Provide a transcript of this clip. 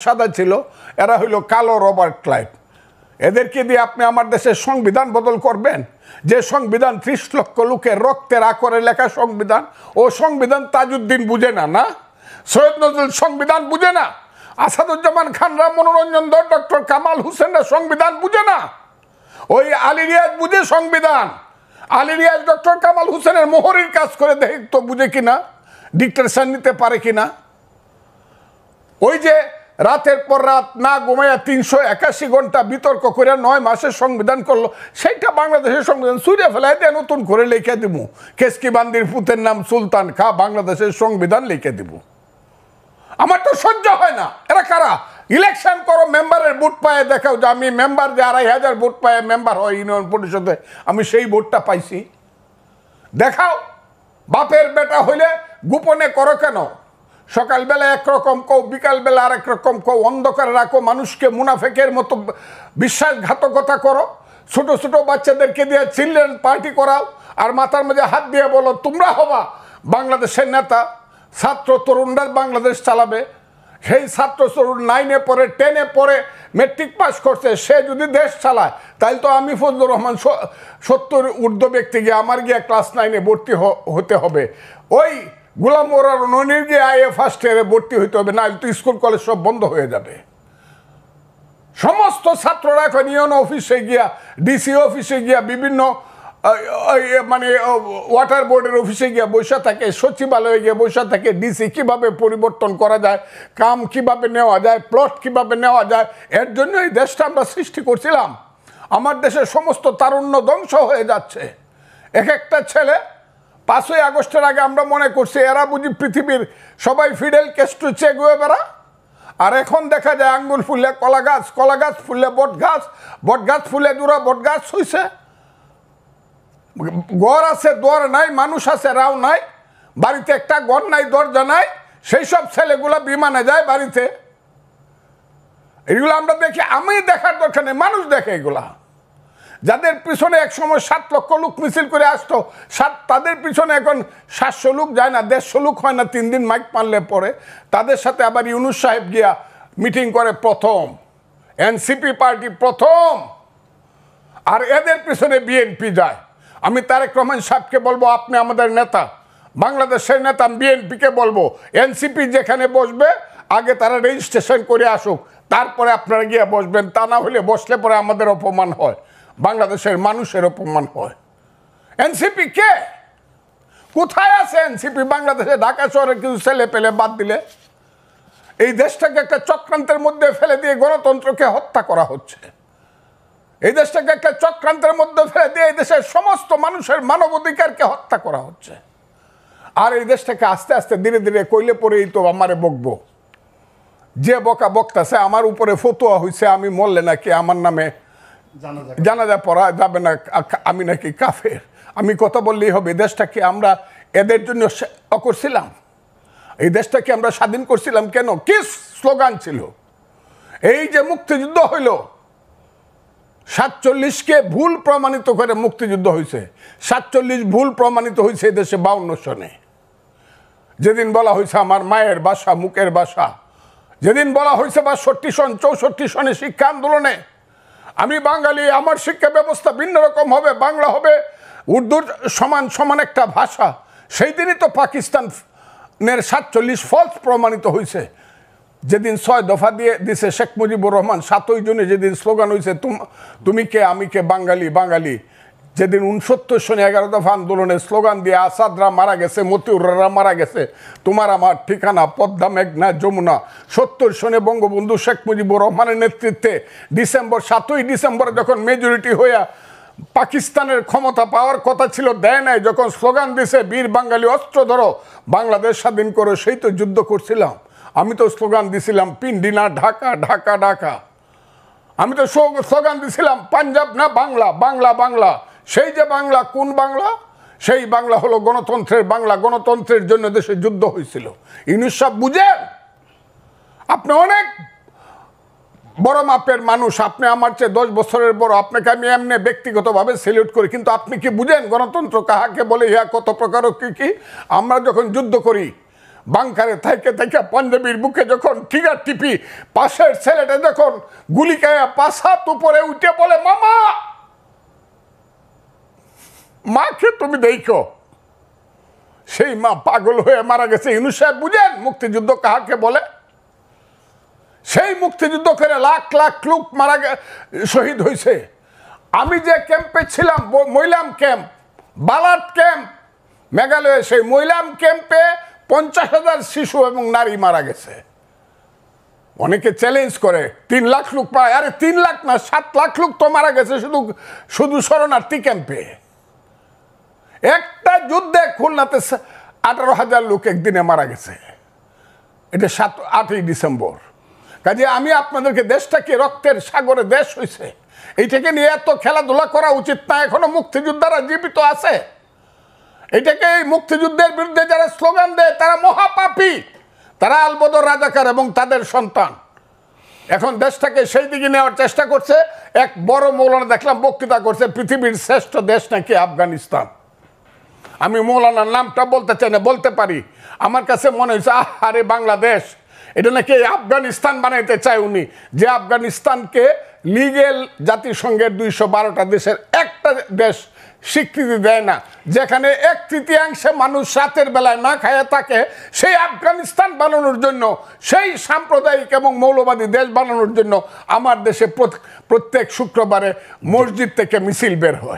সাদা ছিল, এরা হইল কালো রবার্ট ক্লাইভ। এদেরকে দিয়ে আপনি আমার দেশের সংবিধান বদল করবেন? যে সংবিধান 30 লক্ষ লোকের রক্তের আকরে লেখা সংবিধান, ও সংবিধান তাজউদ্দিন বুঝে না, না সৈয়দ নজরুল সংবিধান বুঝে না, আসাদুজ্জামান খানরা, মনোরঞ্জন দত্ত, ডক্টর কামাল হোসেনরা সংবিধান বুঝে না, ওই আলী রিয়াজ বুঝে সংবিধান। আলী রিয়াজ ডক্টর কামাল হোসেনের মোহরির কাজ করে দেখ তো বুঝে কিনা, ডিক্টেশন নিতে পারে কিনা। ওই যে রাতের পর রাত না ঘুমাইয়া 381 ঘন্টা বিতর্ক করে 9 মাসের সংবিধান করলো, সেইটা বাংলাদেশের সংবিধান ছুঁড়ে ফেলাই দিয়ে নতুন করে লিখে দিব। কেসকি বান্দির পুতের নাম সুলতান খা, বাংলাদেশের সংবিধান লিখে দিব। আমার তো সহ্য হয় না। এরা কারা? ইলেকশন করো, মেম্বারের ভোট পায়ে দেখাও যে আমি মেম্বার, যে 2500 ভোট পায়ে মেম্বার হয় ইউনিয়ন পরিষদে, আমি সেই ভোটটা পাইছি, দেখাও। বাপের বেটা হইলে গোপনে করো কেন? সকালবেলা একরকম কও, বিকালবেলা আরেক রকম কও, অন্ধকারে রাখো, মানুষকে মুনাফেকের মতো বিশ্বাসঘাতকতা করো, ছোট ছোট বাচ্চাদেরকে দিয়ে চিলড্রেন পার্টি করাও, আর মাথার মধ্যে হাত দিয়ে বলো তোমরা হবা বাংলাদেশের নেতা। ছাত্র তরুণরা বাংলাদেশ চালাবে। সেই ছাত্র তরুণ 9-এ পড়ে, 10-এ পড়ে, মেট্রিক পাস করছে, সে যদি দেশ চালায় তাহলে তো আমি ফজলুর রহমান 70 ঊর্ধ্ব ব্যক্তি গিয়ে আমার গিয়ে ক্লাস 9-এ ভর্তি হতে হবে, ওই গোলাম মোরার ননির গিয়ে আইএ ফার্স্ট ইয়ারে ভর্তি হইতে হবে, না তো স্কুল কলেজ সব বন্ধ হয়ে যাবে। সমস্ত ছাত্ররা এখন ইউনো অফিসে গিয়া, ডিসি অফিসে গিয়া, বিভিন্ন মানে ওয়াটার বোর্ডের অফিসে গিয়া বসে থাকে, সচিবালয়ে গিয়ে বসে থাকে, ডিসি কিভাবে পরিবর্তন করা যায়, কাম কিভাবে নেওয়া যায়, প্লট কিভাবে নেওয়া যায়। এর জন্য এই দেশটা আমরা সৃষ্টি করছিলাম। আমার দেশের সমস্ত তারুণ্য ধ্বংস হয়ে যাচ্ছে। এক একটা ছেলে 5ই আগস্টের আগে আমরা মনে করছি এরা বুঝি পৃথিবীর সবাই ফিডেল ক্যাস্ট্রো চে গুয়েভারা, আর এখন দেখা যায় আঙ্গুল ফুললে কলা গাছ, কলা গাছ ফুললে বট গাছ, বট গাছ ফুলে দূরা বট গাছ হইছে। ঘর আছে দর নাই, মানুষ আছে রাও নাই, বাড়িতে একটা ঘর নাই, দরজা নাই, সেই সব ছেলেগুলা বিমানে যায় বাড়িতে। এগুলো আমরা দেখি, আমি দেখার দরকার নেই, মানুষ দেখে এগুলা। যাদের পিছনে এক সময় 7 লক্ষ লোক মিছিল করে আসতো, তাদের পিছনে এখন 700 লোক যায় না, 150 লোক হয় না 3 দিন মাইক মারলে পরে। তাদের সাথে আবার ইউনুস সাহেব গিয়া মিটিং করে প্রথম, এনসিপি পার্টি প্রথম, আর এদের পিছনে বিএনপি যায়। আমি তারেক রহমান সাহেবকে বলবো আপনি আমাদের নেতা, বাংলাদেশের নেতা, বিএনপিকে বলবো এনসিপি যেখানে বসবে আগে তারা রেজিস্ট্রেশন করে আসুক, তারপরে আপনারা গিয়ে বসবেন। তা না হলে বসলে পরে আমাদের অপমান হয়, বাংলাদেশের মানুষের অপমান হয়। এনসিপি কে? কোথায় আছে এনসিপি? বাংলাদেশে ঢাকা শহরে কিছু ছেলে পেলে বাদ দিলে এই দেশটাকে একটা চক্রান্তের মধ্যে ফেলে দিয়ে গণতন্ত্রকে হত্যা করা হচ্ছে। এই দেশটাকে একটা চক্রান্তের মধ্যে ফেলে দিয়ে এই দেশের সমস্ত মানুষের মানবাধিকারকে হত্যা করা হচ্ছে। আর এই দেশটাকে আস্তে আস্তে ধীরে ধীরে কইলে পরেই তো আমারে বকবো, যে বকা বক্তাছে আমার উপরে ফতোয়া হয়েছে আমি মরলে নাকি আমার নামে জানাজা পড়া যাবে না, আমি নাকি কাফের। আমি কথা বললেই হবে। দেশটাকে আমরা এদের জন্য করছিলাম, এই দেশটাকে আমরা স্বাধীন করছিলাম কেন? কি স্লোগান ছিল? এই যে মুক্তিযুদ্ধ হইল, 47কে ভুল প্রমাণিত করে মুক্তিযুদ্ধ হয়েছে। 47 ভুল প্রমাণিত হয়েছে এদেশে 52 সনে। যেদিন বলা হয়েছে আমার মায়ের ভাষা, মুখের ভাষা, যেদিন বলা হয়েছে 62 সন, 64 সনে শিক্ষা আন্দোলনে আমি বাঙালি, আমার শিক্ষা ব্যবস্থা ভিন্ন রকম হবে, বাংলা হবে উর্দুর সমান সমান একটা ভাষা, সেই দিনই তো পাকিস্তানের 47 ফলস প্রমাণিত হয়েছে। যেদিন 6 দফা দিয়ে দিছে শেখ মুজিবুর রহমান, 7ই জুনে যেদিন স্লোগান হয়েছে তুমি কে আমি কে বাঙালি বাঙালি, যেদিন 69 সনে 11 দফা আন্দোলনের স্লোগান দিয়ে আসাদরা মারা গেছে, মতিউররা মারা গেছে, তোমার আমার ঠিকানা পদ্মা মেঘনা যমুনা, 70 সনে বঙ্গবন্ধু শেখ মুজিবুর রহমানের নেতৃত্বে 7ই ডিসেম্বর যখন মেজরিটি হইয়া পাকিস্তানের ক্ষমতা পাওয়ার কথা ছিল, দেয় নাই, যখন স্লোগান দিছে বীর বাঙালি অস্ত্র ধরো বাংলাদেশ স্বাধীন করো, সেই তো যুদ্ধ করছিলাম। আমি তো স্লোগান দিছিলাম পিন্ডি না ঢাকা, ঢাকা ঢাকা। আমি তো স্লোগান দিছিলাম পাঞ্জাব না বাংলা, বাংলা বাংলা। সেই যে বাংলা, কোন বাংলা? সেই বাংলা হলো গণতন্ত্রের বাংলা। গণতন্ত্রের জন্য দেশে যুদ্ধ হয়েছিল। ইউনুস সাহেব বুঝেন, আপনি অনেক বড় মাপের মানুষ, আপনি আমার চেয়ে 10 বছরের বড়, আপনাকে আমি এমনি ব্যক্তিগতভাবে সেলিউট করি, কিন্তু আপনি কি বুঝেন গণতন্ত্র কাহাকে বলে, ইহা কত প্রকার কি কি? আমরা যখন যুদ্ধ করি বাংকারে থেকে থেকে পাঞ্জাবির বুকে যখন ট্রিগার টিপি, পাশের ছেলেটা যখন গুলি খায় পাশাত উপরে উঠে বলে, মামা, মাকে তুমি দেখো, সেই মা পাগল হয়ে মারা গেছে। ইউনূস সাহেব বুঝেন মুক্তিযুদ্ধ কাহাকে বলে? সেই মুক্তিযুদ্ধ করে লাখ লাখ লোক শহীদ হয়েছে। আমি যে ক্যাম্পে ছিলাম, মৈলাম ক্যাম্প, বালাট ক্যাম্প, মেঘালয়ে, সেই মৈলাম ক্যাম্পে 50,000 শিশু এবং নারী মারা গেছে। অনেকে চ্যালেঞ্জ করে 3 লাখ লোক পায়, আরে 3 লাখ না, 7 লাখ লোক তো মারা গেছে শুধু শরণার্থী ক্যাম্পে। একটা যুদ্ধে খুলনাতে 18,000 লোক একদিনে মারা গেছে। এটা 8ই ডিসেম্বর। কাজে আমি আপনাদেরকে, দেশটাকে রক্তের সাগরে দেশ হয়েছে, এইটাকে নিয়ে এত খেলাধুলা করা উচিত না। এখনো মুক্তিযোদ্ধারা জীবিত আছে। এটাকে, এই মুক্তিযুদ্ধের বিরুদ্ধে যারা স্লোগান দেয় তারা মহাপাপী, তারা আলবদর রাজাকার এবং তাদের সন্তান। এখন দেশটাকে সেই দিকে নেওয়ার চেষ্টা করছে। এক বড় মৌলানা দেখলাম বক্তৃতা করছে, পৃথিবীর শ্রেষ্ঠ দেশ নাকি আফগানিস্তান। আমি মৌলানার নামটা বলতে চাই না, বলতে পারি। আমার কাছে মনে হয়েছে, আরে বাংলাদেশ, এটা নাকি আফগানিস্তান বানাইতে চায় উনি, যে আফগানিস্তানকে লিগেল জাতিসংঘের 212টা দেশের একটা দেশ স্বীকৃতি দেয় না, যেখানে 1/3 মানুষ রাতের বেলায় না খায় থাকে। সেই আফগানিস্তান বানানোর জন্য, সেই সাম্প্রদায়িক এবং মৌলবাদী দেশ বানানোর জন্য আমার দেশে প্রত্যেক শুক্রবারে মসজিদ থেকে মিছিল বের হয়।